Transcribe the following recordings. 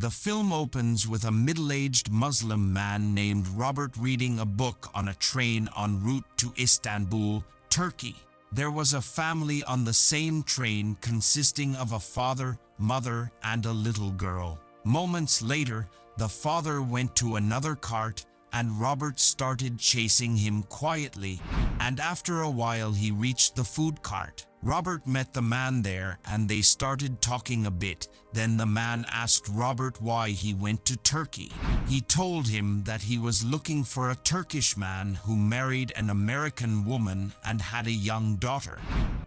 The film opens with a middle-aged Muslim man named Robert reading a book on a train en route to Istanbul, Turkey. There was a family on the same train consisting of a father, mother, and a little girl. Moments later, the father went to another cart and Robert started chasing him quietly, and after a while he reached the food cart. Robert met the man there and they started talking a bit. Then the man asked Robert why he went to Turkey. He told him that he was looking for a Turkish man who married an American woman and had a young daughter.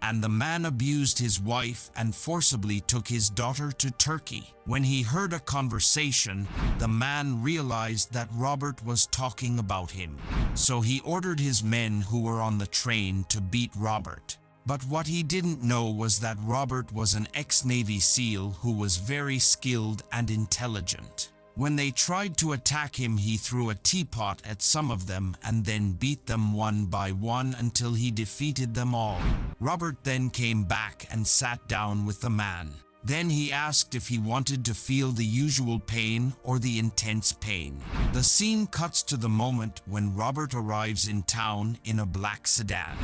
And the man abused his wife and forcibly took his daughter to Turkey. When he heard a conversation, the man realized that Robert was talking about him. So he ordered his men who were on the train to beat Robert. But what he didn't know was that Robert was an ex-Navy SEAL who was very skilled and intelligent. When they tried to attack him, he threw a teapot at some of them and then beat them one by one until he defeated them all. Robert then came back and sat down with the man. Then he asked if he wanted to feel the usual pain or the intense pain. The scene cuts to the moment when Robert arrives in town in a black sedan.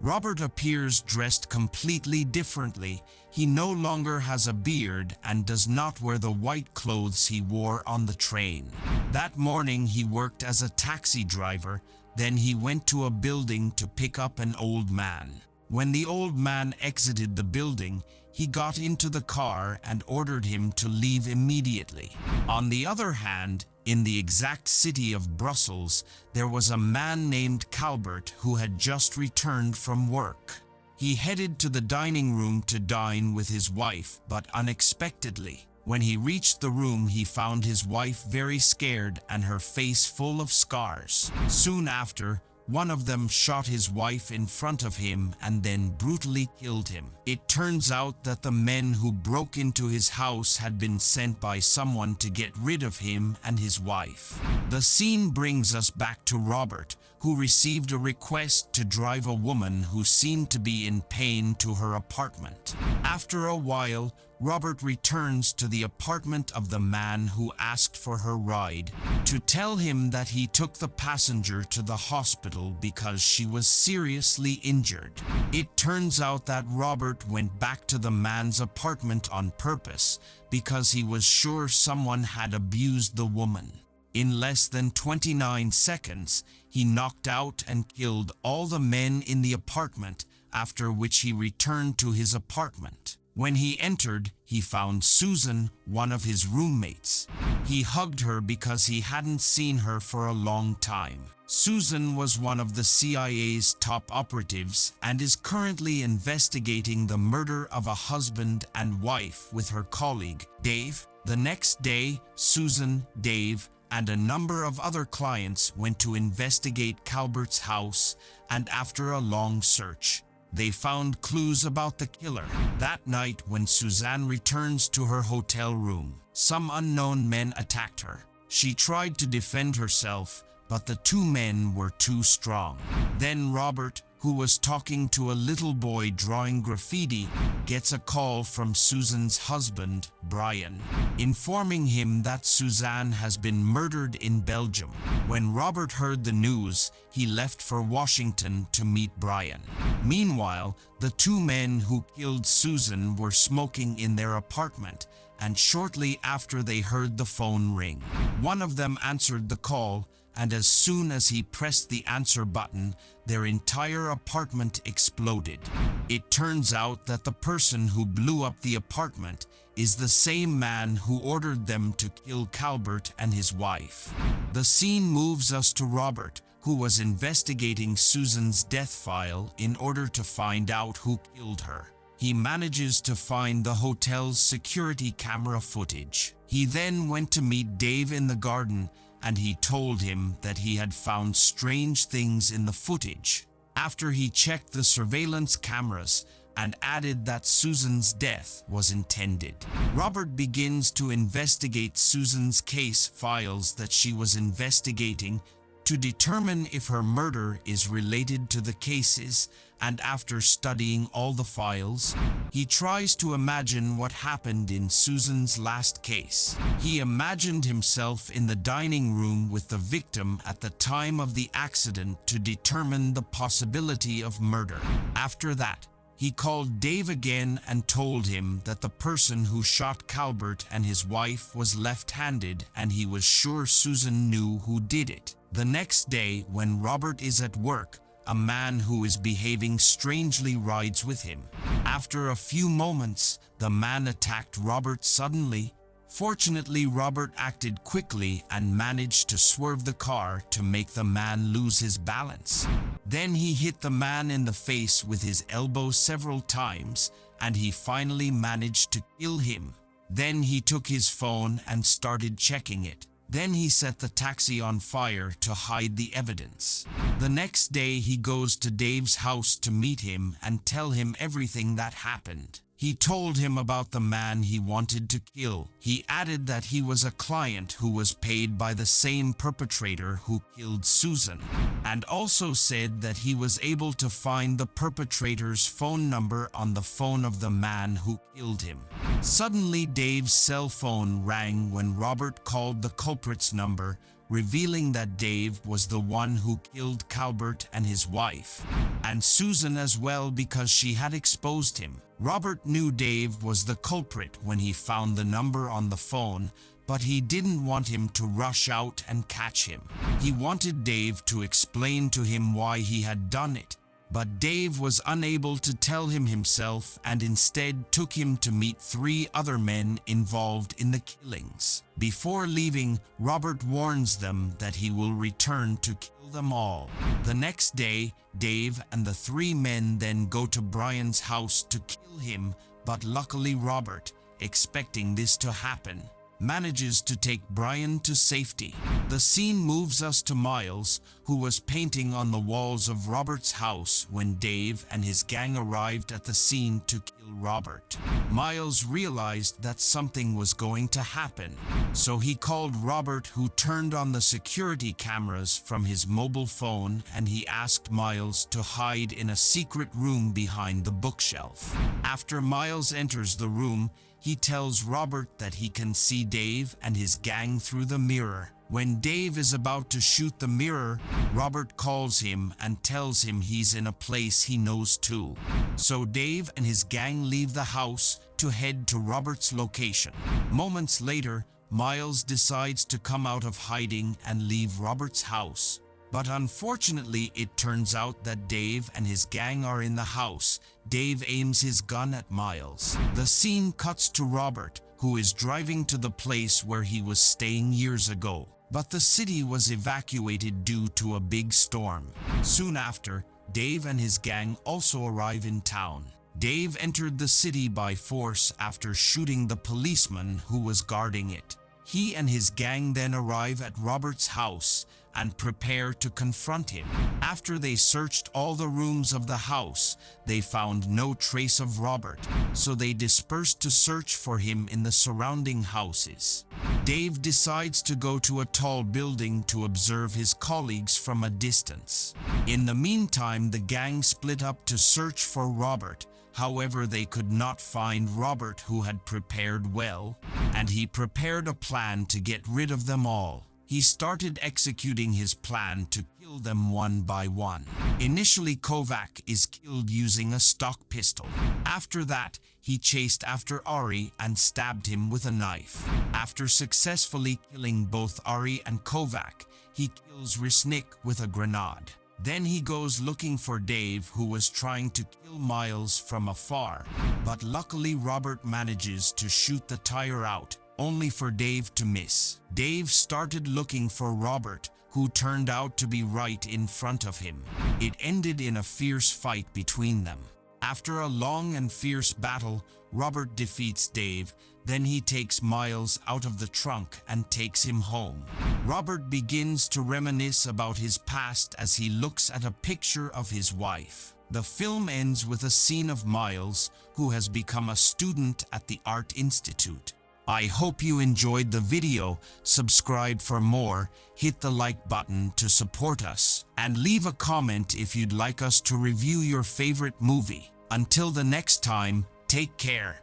Robert appears dressed completely differently. He no longer has a beard and does not wear the white clothes he wore on the train. That morning he worked as a taxi driver, then he went to a building to pick up an old man. When the old man exited the building, he got into the car and ordered him to leave immediately. On the other hand, in the exact city of Brussels, there was a man named Calbert who had just returned from work. He headed to the dining room to dine with his wife, but unexpectedly, when he reached the room, he found his wife very scared and her face full of scars. Soon after, one of them shot his wife in front of him and then brutally killed him. It turns out that the men who broke into his house had been sent by someone to get rid of him and his wife. The scene brings us back to Robert, who received a request to drive a woman who seemed to be in pain to her apartment. After a while, Robert returns to the apartment of the man who asked for her ride to tell him that he took the passenger to the hospital because she was seriously injured. It turns out that Robert went back to the man's apartment on purpose because he was sure someone had abused the woman. In less than 29 seconds, he knocked out and killed all the men in the apartment, after which he returned to his apartment. When he entered, he found Susan, one of his roommates. He hugged her because he hadn't seen her for a long time. Susan was one of the CIA's top operatives and is currently investigating the murder of a husband and wife with her colleague, Dave. The next day, Susan, Dave, and a number of other clients went to investigate Calbert's house, and after a long search, they found clues about the killer. That night, when Suzanne returns to her hotel room, some unknown men attacked her. She tried to defend herself, but the two men were too strong. Then Robert, who was talking to a little boy drawing graffiti, gets a call from Susan's husband, Brian, informing him that Suzanne has been murdered in Belgium. When Robert heard the news, he left for Washington to meet Brian. Meanwhile, the two men who killed Susan were smoking in their apartment, and shortly after they heard the phone ring. One of them answered the call, and as soon as he pressed the answer button, their entire apartment exploded. It turns out that the person who blew up the apartment is the same man who ordered them to kill Calbert and his wife. The scene moves us to Robert, who was investigating Susan's death file in order to find out who killed her. He manages to find the hotel's security camera footage. He then went to meet Dave in the garden, and he told him that he had found strange things in the footage. After he checked the surveillance cameras and added that Susan's death was intended, Robert begins to investigate Susan's case files that she was investigating to determine if her murder is related to the cases, and after studying all the files, he tries to imagine what happened in Susan's last case. He imagined himself in the dining room with the victim at the time of the accident to determine the possibility of murder. After that, he called Dave again and told him that the person who shot Calvert and his wife was left-handed and he was sure Susan knew who did it. The next day, when Robert is at work, a man who is behaving strangely rides with him. After a few moments, the man attacked Robert suddenly. Fortunately, Robert acted quickly and managed to swerve the car to make the man lose his balance. Then he hit the man in the face with his elbow several times, and he finally managed to kill him. Then he took his phone and started checking it. Then he set the taxi on fire to hide the evidence. The next day, he goes to Dave's house to meet him and tell him everything that happened. He told him about the man he wanted to kill. He added that he was a client who was paid by the same perpetrator who killed Susan, and also said that he was able to find the perpetrator's phone number on the phone of the man who killed him. Suddenly, Dave's cell phone rang when Robert called the culprit's number, revealing that Dave was the one who killed Calvert and his wife, and Susan as well, because she had exposed him. Robert knew Dave was the culprit when he found the number on the phone, but he didn't want him to rush out and catch him. He wanted Dave to explain to him why he had done it, but Dave was unable to tell him himself and instead took him to meet 3 other men involved in the killings. Before leaving, Robert warns them that he will return to kill them all. The next day, Dave and the 3 men then go to Brian's house to kill him, but luckily Robert, expecting this to happen, manages to take Brian to safety. The scene moves us to Miles, who was painting on the walls of Robert's house when Dave and his gang arrived at the scene to kill Robert. Miles realized that something was going to happen, so he called Robert, who turned on the security cameras from his mobile phone, and he asked Miles to hide in a secret room behind the bookshelf. After Miles enters the room, he tells Robert that he can see Dave and his gang through the mirror. When Dave is about to shoot the mirror, Robert calls him and tells him he's in a place he knows too. So Dave and his gang leave the house to head to Robert's location. Moments later, Miles decides to come out of hiding and leave Robert's house. But unfortunately, it turns out that Dave and his gang are in the house. Dave aims his gun at Miles. The scene cuts to Robert, who is driving to the place where he was staying years ago. But the city was evacuated due to a big storm. Soon after, Dave and his gang also arrive in town. Dave entered the city by force after shooting the policeman who was guarding it. He and his gang then arrive at Robert's house and prepare to confront him. After they searched all the rooms of the house, they found no trace of Robert, so they dispersed to search for him in the surrounding houses. Dave decides to go to a tall building to observe his colleagues from a distance. In the meantime, the gang split up to search for Robert. However, they could not find Robert, who had prepared well, and he prepared a plan to get rid of them all. He started executing his plan to kill them one by one. Initially, Kovac is killed using a stock pistol. After that, he chased after Ari and stabbed him with a knife. After successfully killing both Ari and Kovac, he kills Risnik with a grenade. Then he goes looking for Dave, who was trying to kill Miles from afar, but luckily Robert manages to shoot the tire out, only for Dave to miss. Dave started looking for Robert, who turned out to be right in front of him. It ended in a fierce fight between them. After a long and fierce battle, Robert defeats Dave. Then he takes Miles out of the trunk and takes him home. Robert begins to reminisce about his past as he looks at a picture of his wife. The film ends with a scene of Miles, who has become a student at the Art Institute. I hope you enjoyed the video. Subscribe for more, hit the like button to support us, and leave a comment if you'd like us to review your favorite movie. Until the next time, take care.